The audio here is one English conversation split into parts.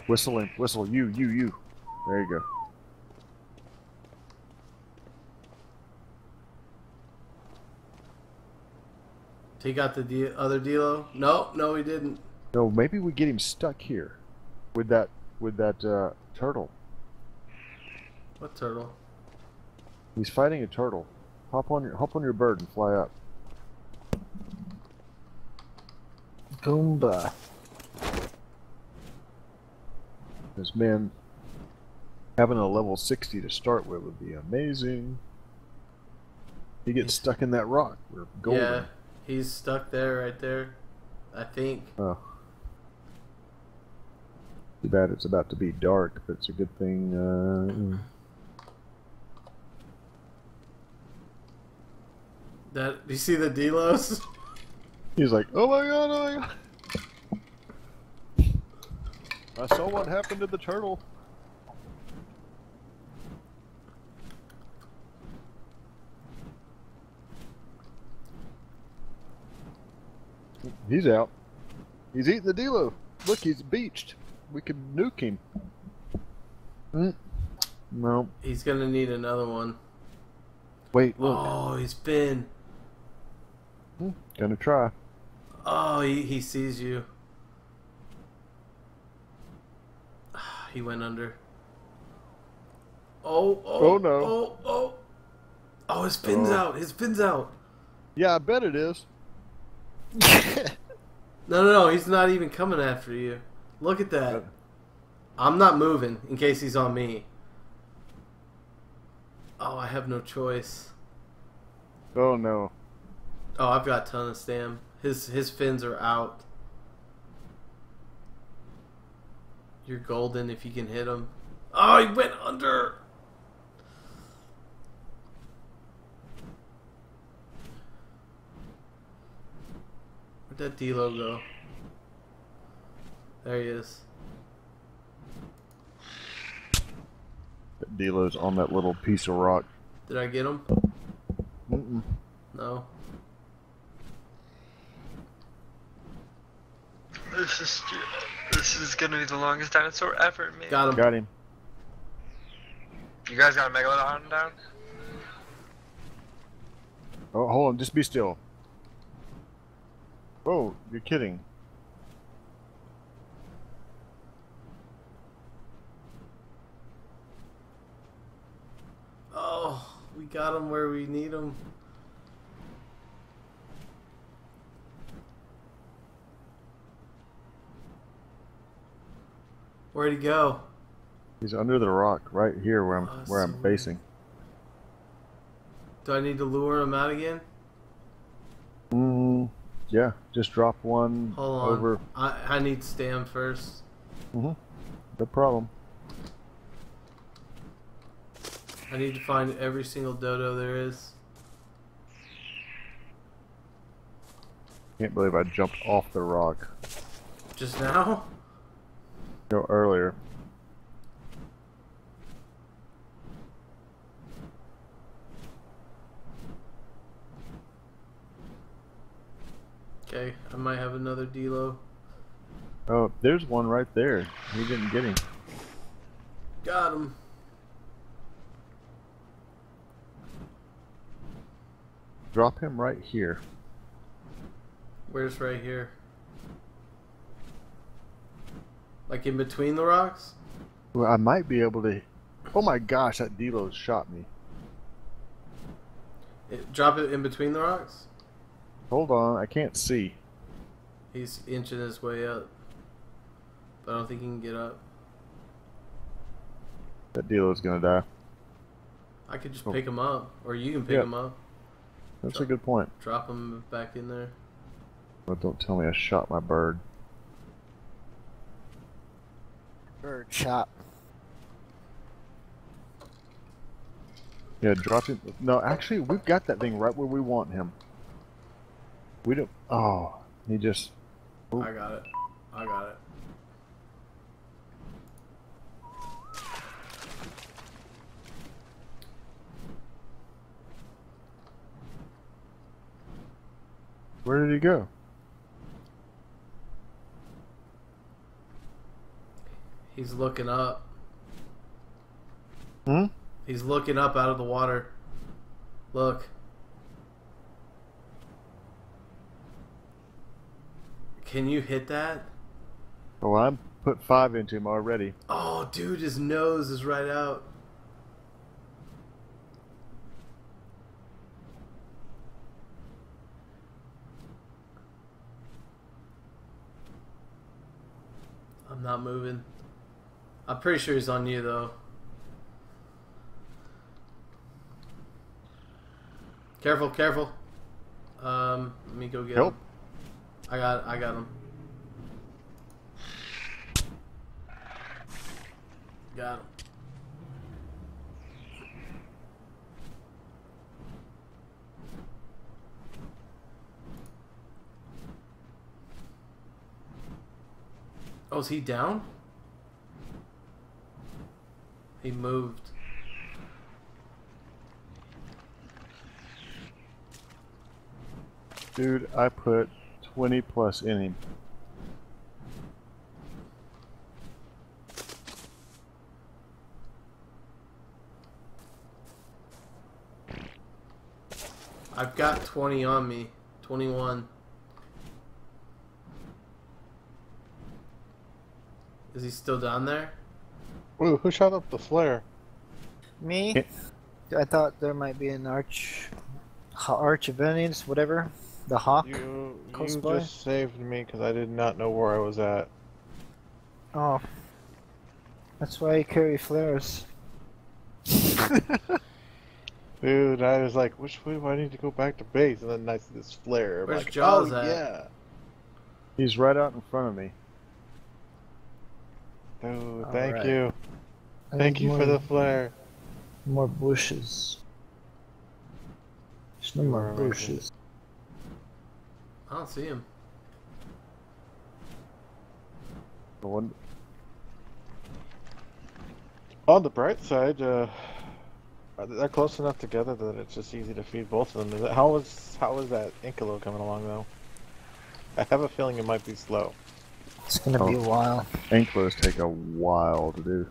Whistle and whistle. You. There you go. He got the other Dilo? No, he didn't. No, maybe we get him stuck here with that turtle. What turtle? He's fighting a turtle. Hop on your bird and fly up. Goomba. This man having a level 60 to start with would be amazing. He gets stuck in that rock. We're golden. Yeah, he's stuck there, right there. I think. Oh. Too bad it's about to be dark, but it's a good thing. Do you see the Delos? He's like, oh my god. I saw what happened to the turtle. He's out. He's eating the Delo. Look, he's beached. We could nuke him. No. He's gonna need another one. Wait, look. Oh, he's been. Gonna try. Oh, he sees you. He went under. Oh no. Oh, his fin's out. His fin's out. Yeah, I bet it is. No, he's not even coming after you. Look at that. I'm not moving in case he's on me. Oh, I have no choice. Oh no. Oh, I've got a ton of stam. His fins are out. You're golden if you can hit him. Oh, he went under. Where'd that D-Lo go? There he is. That Delo's on that little piece of rock. Did I get him? Mm-mm. No. This is gonna be the longest dinosaur ever, man. Got him. Got him. You guys got a Megalodon down? Oh, hold on. Just be still. Oh, you're kidding. Oh, we got him where we need him. Where'd he go? He's under the rock right here where I'm so facing. Do I need to lure him out again? Yeah, just drop one Hold on. over. I need stam first. No problem. I need to find every single dodo there is. Can't believe I jumped off the rock. Just now? No, earlier. Okay, I might have another D-Lo. Oh, there's one right there. He didn't get him. Got him. Drop him right here. Where's right here? Like in between the rocks? Well, I might be able to. Oh my gosh, that Delos shot me. Drop it in between the rocks? Hold on, I can't see. He's inching his way up. But I don't think he can get up. That Delo's gonna die. I could just pick him up. Or you can pick him up. That's a good point. Drop him back in there. Well, don't tell me I shot my bird. Bird shot. Yeah, drop him. No, actually, we've got that thing right where we want him. We don't. Oh, he just. Ooh. I got it. I got it. Where did he go? He's looking up. Hmm? He's looking up out of the water. Look. Can you hit that? Oh, I put 5 into him already. Oh, dude, his nose is right out. I'm not moving. I'm pretty sure he's on you, though. Careful, careful. Let me go get Help. him. I got him. Got him. Oh, is he down? He moved. Dude, I put 20 plus in him. I've got 20 on me. 21. Is he still down there? Ooh, who shot up the flare? Me? I thought there might be an arch of enemies, whatever. The hawk. You Close by? just saved me because I did not know where I was at. Oh. That's why you carry flares. Dude, I was like, which way do I need to go back to base? And then I see this flare. I'm Where's like, Jaws oh, at? yeah. He's right out in front of me. Dude, All thank right. you. I Thank need you for the flare. more bushes. There's no more Where am I? bushes. I don't see him. The one, On the bright side, they're close enough together that it's just easy to feed both of them. How is that Inkalo coming along, though? I have a feeling it might be slow. It's gonna be a while. Anklos take a while to do.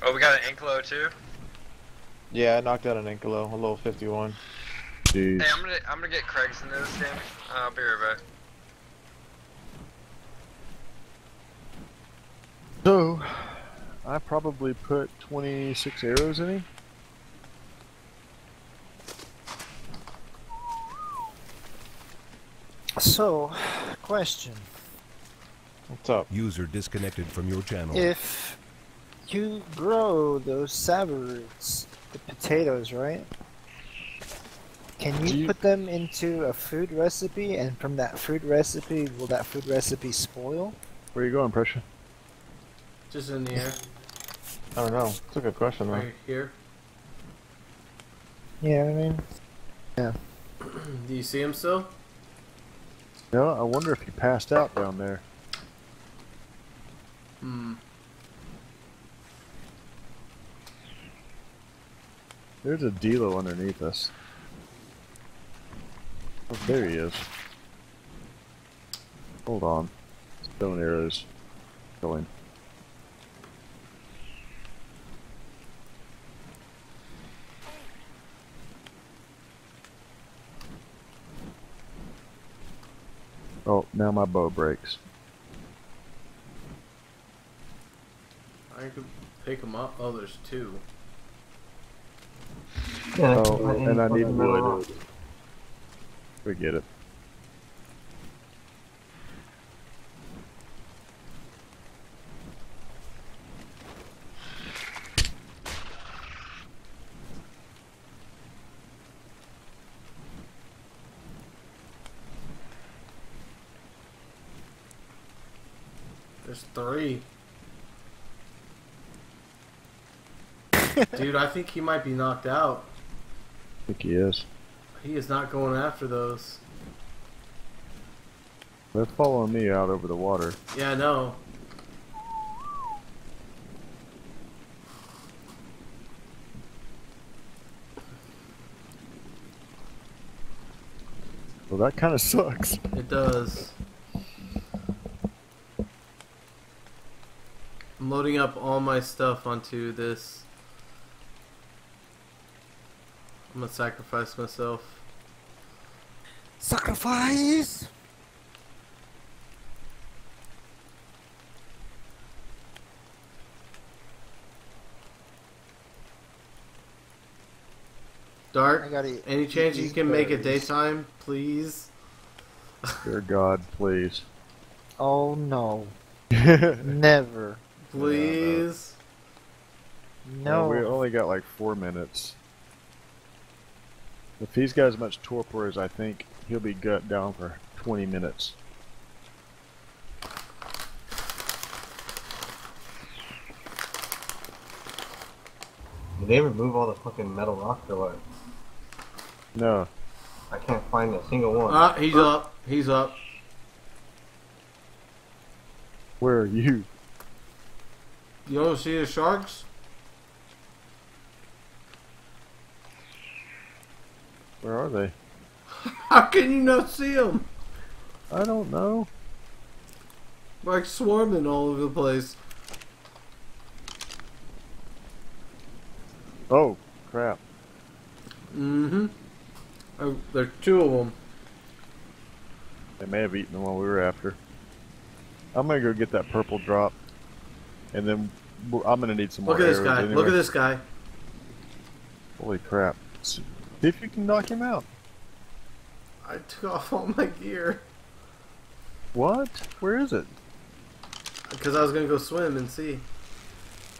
Oh, we got an Anklo too. Yeah, I knocked out an Inkalo, a little 51. Jeez. Hey, I'm gonna get Craig's into this game. I'll be right back. So, I probably put 26 arrows in him. So, question. What's up? User disconnected from your channel. If you grow those saba roots, the potatoes, right? Can Do you you- put them into a food recipe, and from that food recipe, will that food recipe spoil? Where you going, Pressure? Just in the air. I don't know. It's a good question, though. Right here. Yeah, I mean, Do you see him still? No, I wonder if he passed out down there. Hmm. There's a Dilo underneath us. Oh, there he is. Hold on. Stone arrows going. Oh, now my bow breaks. I could pick him up. Oh, there's two. Oh, and I need wood. Forget it. There's three. Dude, I think he might be knocked out. I think he is. He is not going after those. They're following me out over the water. Yeah, I know. Well, that kind of sucks. It does. I'm loading up all my stuff onto this. I'm gonna sacrifice myself. Sacrifice! Dark, I gotta any chance you these can make it berries. daytime, please? Dear God, please. Oh no. No, Never. Please? No. we only got like 4 minutes. If he's got as much torpor as I think, he'll be gut down for 20 minutes. Did they remove all the fucking metal rocks or what? No. I can't find a single one. Ah, he's up. He's up. Where are you? You don't see the sharks? Where are they? How can you not see them? I don't know. Like swarming all over the place. Oh, crap. Mm-hmm. Oh, there are 2 of them. They may have eaten the one we were after. I'm gonna go get that purple drop, and then I'm gonna need some more Look at this arrows guy. anyway. Look at this guy. Holy crap. See if you can knock him out. I took off all my gear. What? Where is it? Because I was going to go swim and see.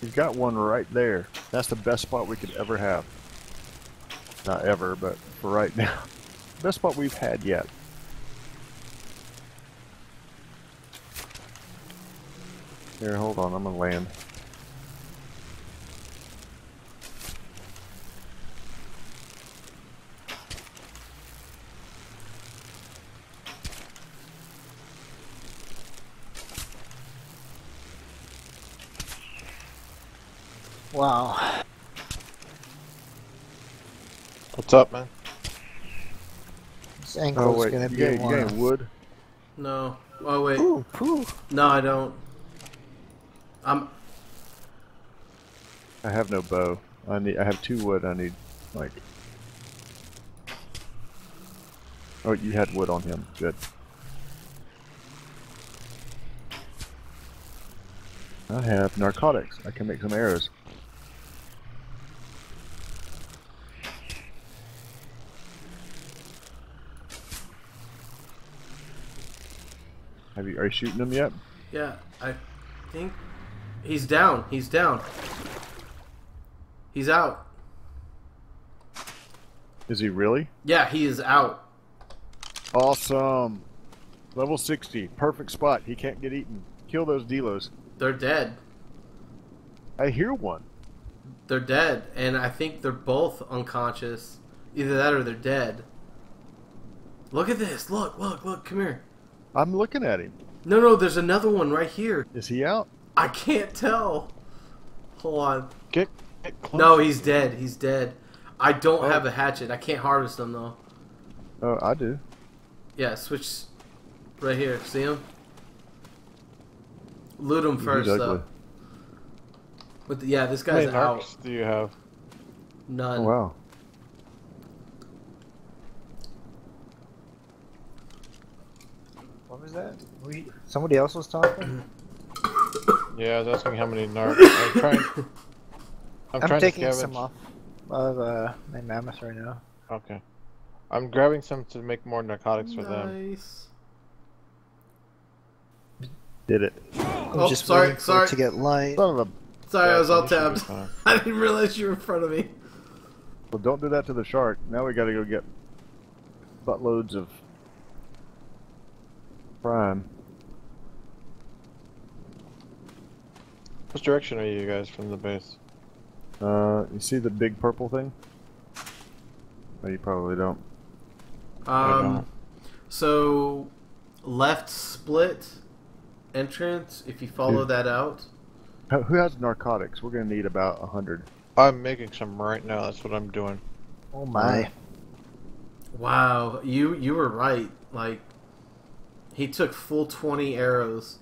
He's got one right there. That's the best spot we could ever have. Not ever, but for right now. Best spot we've had yet. Here, hold on. I'm gonna land. Wow. What's up, man? This Oh ankle's wait, gonna you be got one. any wood? No. Oh, wait. Ooh, phew. No, I don't. I have no bow. I have 2 wood. I need like. Oh, you had wood on him. Good. I have narcotics. I can make some arrows. Are you shooting them yet? Yeah, I think he's down. He's down. He's out. Is he really? Yeah, he is out. Awesome. Level 60. Perfect spot. He can't get eaten. Kill those delos. They're dead. I hear one. They're dead, and I think they're both unconscious. Either that or they're dead. Look at this. Look, look, look. Come here. I'm looking at him. No, there's another one right here. Is he out? I can't tell. Hold on. Get close. No, he's dead. He's dead. I don't have a hatchet. I can't harvest them, though. Oh, I do. Yeah, switch right here. See him? Loot him first, He's though. ugly. But yeah, this How many guy's out. narcs do you have? None. Oh, wow. What was that? Somebody else was talking? Yeah, I was asking how many narcs. I'm I'm trying taking to some scavenge. off of my mammoth right now. Okay. I'm grabbing some to make more narcotics for them. Nice. Did it. I'm Oh, just sorry, waiting for sorry. it to get light. Son of a... Sorry, Yeah, I was all you should be tabbed. fine. I didn't realize you were in front of me. Well, don't do that to the shark. Now we gotta go get buttloads of prime. Which direction are you guys from the base? You see the big purple thing? Oh, you probably don't. don't. So left split entrance. If you follow Dude. that out. Who has narcotics? We're gonna need about 100. I'm making some right now. That's what I'm doing. Oh my. Wow, you were right. Like he took full 20 arrows.